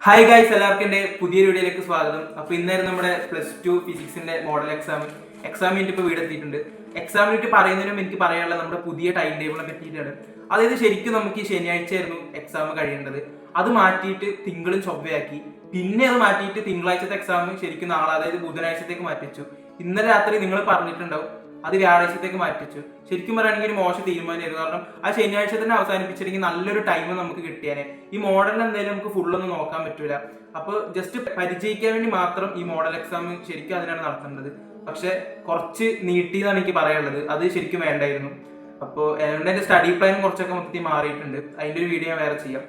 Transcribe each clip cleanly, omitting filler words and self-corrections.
Hi guys, എല്ലാവർക്കും എൻ്റെ പുതിയൊരു വീഡിയോയിലേക്ക് സ്വാഗതം. അപ്പോൾ ഇന്നായിരുന്നു നമ്മുടെ +2 ഫിസിക്സിന്റെ മോഡൽ എക്സാം കഴിഞ്ഞിട്ട് ഇപ്പോൾ വീടെത്തിയിട്ടുണ്ട്. എക്സാം കഴിഞ്ഞിട്ട് പറയുന്നതിനും എനിക്ക് പറയാനുള്ള നമ്മുടെ പുതിയ ടൈം ടേബിളിനെ പറ്റിയിട്ടാണ്. അതായത് ശരിക്കും നമുക്ക് ഈ ശനിയാഴ്ചയായിരുന്നു എക്സാം കഴിയേണ്ടത്. അത് മാറ്റിയിട്ട് തിങ്കളും ചൊവ്വയാക്കി. പിന്നെ അത് മാറ്റിയിട്ട് തിങ്കളാഴ്ചത്തെ എക്സാം ശരിക്കും നാളെ, അതായത് ബുധനാഴ്ചത്തേക്ക് മാറ്റിച്ചു. ഇന്നലെ രാത്രി നിങ്ങൾ പറഞ്ഞിട്ടുണ്ടാവും അത് വ്യാഴാഴ്ചത്തേക്ക് മാറ്റിച്ചു. ശരിക്കും പറയുകയാണെങ്കിൽ ഒരു മോശം തീരുമാനമായിരുന്നു. കാരണം ആ ശനിയാഴ്ച തന്നെ അവസാനിപ്പിച്ചിട്ടുണ്ടെങ്കിൽ നല്ലൊരു ടൈം നമുക്ക് കിട്ടിയാനെ. ഈ മോഡലിൽ എന്തായാലും നമുക്ക് ഫുള്ളൊന്നും നോക്കാൻ പറ്റൂല. അപ്പോൾ ജസ്റ്റ് പരിചയിക്കാൻ വേണ്ടി മാത്രം ഈ മോഡൽ എക്സാം ശരിക്കും അതിനാണ് നടത്തേണ്ടത്. പക്ഷെ കുറച്ച് നീട്ടിയെന്നാണ് എനിക്ക് പറയാനുള്ളത്. അത് ശരിക്കും വേണ്ടായിരുന്നു. അപ്പോൾ എൻ്റെ സ്റ്റഡി പ്ലാനും കുറച്ചൊക്കെ മൊത്തത്തിൽ മാറിയിട്ടുണ്ട്. അതിൻ്റെ ഒരു വീഡിയോ ഞാൻ വേറെ ചെയ്യാം.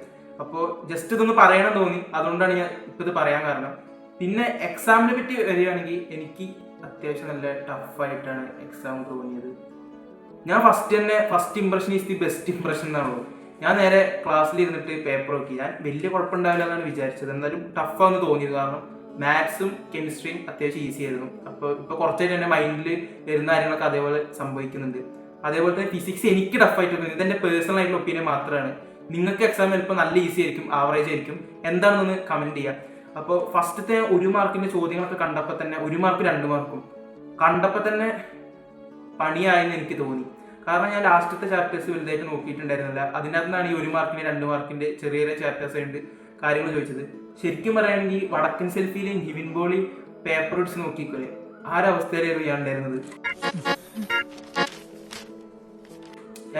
അപ്പോൾ ജസ്റ്റ് ഇതൊന്ന് പറയണം തോന്നി, അതുകൊണ്ടാണ് ഞാൻ ഇപ്പോൾ ഇത് പറയാൻ കാരണം. പിന്നെ എക്സാമിനെ പറ്റി വരികയാണെങ്കിൽ എനിക്ക് അത്യാവശ്യം നല്ല ടഫായിട്ടാണ് എക്സാം തോന്നിയത്. ഞാൻ first impression is the best impression എന്നാണുള്ളൂ. ഞാൻ നേരെ ക്ലാസ്സിൽ ഇരുന്നിട്ട് പേപ്പർ നോക്കി. ഞാൻ വലിയ കുഴപ്പമുണ്ടാവില്ല എന്നാണ് വിചാരിച്ചത്. എന്നാലും ടഫാന്ന് തോന്നിയത്. കാരണം മാത്സും കെമിസ്ട്രിയും അത്യാവശ്യം ഈസി ആയിരുന്നു. അപ്പോൾ കുറച്ചായിട്ട് എൻ്റെ മൈൻഡിൽ വരുന്ന കാര്യങ്ങളൊക്കെ അതേപോലെ സംഭവിക്കുന്നുണ്ട്. അതേപോലെ തന്നെ ഫിസിക്സ് എനിക്ക് ടഫായിട്ട് തോന്നി. ഇതെൻ്റെ പേഴ്സണൽ ആയിട്ടുള്ള ഒപ്പീനിയൻ മാത്രമാണ്. നിങ്ങൾക്ക് എക്സാം ചിലപ്പോൾ നല്ല ഈസി ആയിരിക്കും, ആവറേജ് ആയിരിക്കും. എന്താണെന്നൊന്ന് കമൻറ്റ് ചെയ്യാം. അപ്പോൾ ഫസ്റ്റത്തെ 1 മാർക്കിന്റെ ചോദ്യങ്ങളൊക്കെ കണ്ടപ്പോൾ തന്നെ 1 മാർക്ക് 2 മാർക്കും കണ്ടപ്പോൾ തന്നെ പണിയായെന്ന് എനിക്ക് തോന്നി. കാരണം ഞാൻ ലാസ്റ്റത്തെ ചാപ്റ്റേഴ്സ് വലുതായിട്ട് നോക്കിയിട്ടുണ്ടായിരുന്നില്ല. അതിനകത്തുനിന്നാണ് ഈ 1 മാർക്കിന്റെ 2 മാർക്കിന്റെ ചെറിയ ചെറിയ ചാപ്റ്റേഴ്സ് ഉണ്ട് കാര്യങ്ങൾ ചോദിച്ചത്. ശരിക്കും പറയുകയാണെങ്കിൽ വടക്കൻ സെൽഫിയിലെയും ഹിവിൻ ബോളി പേപ്പർ ഇടിച്ച് നോക്കിക്കോലെ ആ ഒരു അവസ്ഥയിലായിരുന്നു ഞാൻ ഉണ്ടായിരുന്നത്.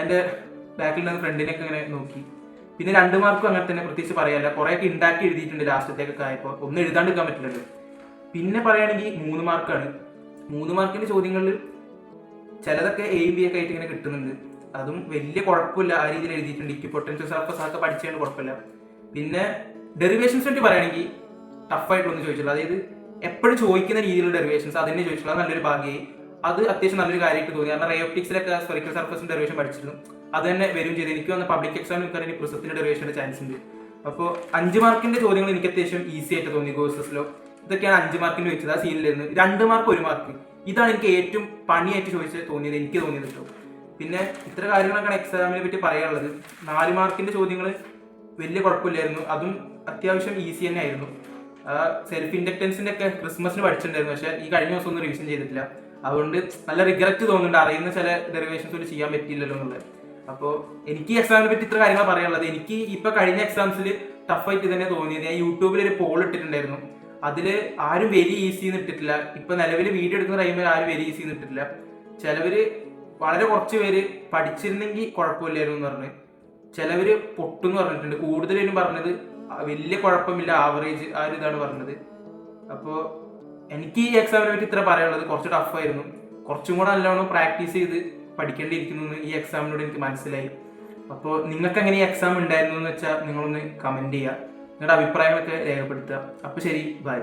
എൻ്റെ ബാക്കിൽ നിന്ന് ഫ്രണ്ടിനൊക്കെ ഇങ്ങനെ നോക്കി. പിന്നെ 2 മാർക്കും അങ്ങനെ തന്നെ, പ്രത്യേകിച്ച് പറയാനില്ല. കുറേയൊക്കെ ഉണ്ടാക്കി എഴുതിയിട്ടുണ്ട് ലാസ്റ്റത്തേക്കൊക്കെ ആയപ്പോൾ. ഒന്നും എഴുതാണ്ടിരിക്കാൻ പറ്റില്ലല്ലോ. പിന്നെ പറയുകയാണെങ്കിൽ 3 മാർക്കാണ്. 3 മാർക്കിന്റെ ചോദ്യങ്ങളിൽ ചിലതൊക്കെ എയും ബി ഒക്കെ ആയിട്ട് ഇങ്ങനെ കിട്ടുന്നുണ്ട്. അതും വലിയ കുഴപ്പമില്ല, ആ രീതിയിൽ എഴുതിയിട്ടുണ്ട്. ഇക്വിപൊട്ടൻഷ്യൽ സർഫസ് ഒക്കെ പഠിച്ചുകൊണ്ട് കുഴപ്പമില്ല. പിന്നെ ഡെറിവേഷൻസ് പറ്റി പറയുകയാണെങ്കിൽ ടഫായിട്ടൊന്നും ചോദിച്ചില്ല. അതായത് എപ്പോഴും ചോദിക്കുന്ന രീതിയിലുള്ള ഡെറിവേഷൻസ് അതിനെ ചോദിച്ചിട്ടുള്ള നല്ലൊരു ഭാഗ്യമായി. അത് അത്യാവശ്യം നല്ലൊരു കാര്യമായിട്ട് തോന്നി. കാരണം റേയോപ്റ്റിക്സിലൊക്കെ സ്ഫെറിക്കൽ സർഫസിന്റെ ഡെറിവേഷൻ പഠിച്ചിരുന്നു. അത് തന്നെ വരും ചെയ്ത്. എനിക്ക് വന്ന പബ്ലിക് എക്സാമിന് നിൽക്കാൻ പ്രിസത്തിന്റെ ഡെറിവേഷന്റെ ചാൻസ് ഉണ്ട്. അപ്പോൾ 5 മാർക്കിന്റെ ചോദ്യങ്ങൾ എനിക്ക് അത്യാവശ്യം ഈസി ആയിട്ട് തോന്നി. ഗോസസിലോ ഇതൊക്കെയാണ് 5 മാർക്കിന് വെച്ചത്. ആ സീനിലായിരുന്നു. 2 മാർക്ക് 1 മാർക്ക് ഇതാണ് എനിക്ക് ഏറ്റവും പണിയായിട്ട് തോന്നിയത് എനിക്ക് തോന്നിയത് കേട്ടോ. പിന്നെ ഇത്ര കാര്യങ്ങളൊക്കെയാണ് എക്സാമിനെ പറ്റി പറയാനുള്ളത്. 4 മാർക്കിന്റെ ചോദ്യങ്ങൾ വലിയ കുഴപ്പമില്ലായിരുന്നു. അതും അത്യാവശ്യം ഈസി തന്നെ ആയിരുന്നു. സെൽഫ് ഇൻഡക്റ്റൻസിന്റെ ഒക്കെ ക്രിസ്മസിന് പഠിച്ചിട്ടുണ്ടായിരുന്നു. പക്ഷെ ഈ കഴിഞ്ഞ ദിവസം ഒന്നും റിവിഷൻ ചെയ്തിട്ടില്ല. അതുകൊണ്ട് നല്ല റിഗ്രറ്റ് തോന്നുന്നുണ്ട്, അറിയുന്ന ചില ഡെറിവേഷൻസ് ഒരു ചെയ്യാൻ പറ്റിയില്ലല്ലോ എന്നുള്ളത്. അപ്പോൾ എനിക്ക് ഈ എക്സാമിനെ പറ്റി ഇത്ര കാര്യങ്ങൾ പറയാനുള്ളത്. എനിക്ക് ഇപ്പൊ കഴിഞ്ഞ എക്സാംസിൽ ടഫായിട്ട് തന്നെ തോന്നിയത്. ഞാൻ യൂട്യൂബിൽ ഒരു പോൾ ഇട്ടിട്ടുണ്ടായിരുന്നു. അതില് ആരും വെരി ഈസി എന്ന് ഇട്ടിട്ടില്ല. ഇപ്പൊ നിലവിൽ വീഡിയോ എടുക്കുന്ന ടൈമിൽ ആരും വെരി ഈസി എന്ന് ഇട്ടിട്ടില്ല. ചിലവര് വളരെ കുറച്ച് പേര് പഠിച്ചിരുന്നെങ്കിൽ കുഴപ്പമില്ലായിരുന്നു എന്ന് പറഞ്ഞ്, ചിലവര് പൊട്ടെന്ന് പറഞ്ഞിട്ടുണ്ട്. കൂടുതലും പറഞ്ഞത് വലിയ കുഴപ്പമില്ല, ആവറേജ്, ആ ഒരു ഇതാണ് പറഞ്ഞത്. അപ്പോൾ എനിക്ക് ഈ എക്സാമിനെ പറ്റി ഇത്ര പറയാനുള്ളത്. കുറച്ച് ടഫായിരുന്നു. കുറച്ചും കൂടെ നല്ലോണം പ്രാക്ടീസ് ചെയ്ത് പഠിക്കേണ്ടിയിരിക്കുന്നു എന്ന് ഈ എക്സാമിനോട് എനിക്ക് മനസ്സിലായി. അപ്പോൾ നിങ്ങൾക്ക് എങ്ങനെ ഈ എക്സാം ഉണ്ടായിരുന്നു എന്ന് വെച്ചാൽ നിങ്ങളൊന്ന് കമൻറ്റ് ചെയ്യുക. നിങ്ങളുടെ അഭിപ്രായങ്ങളൊക്കെ രേഖപ്പെടുത്തുക. അപ്പോൾ ശരി, ബൈ.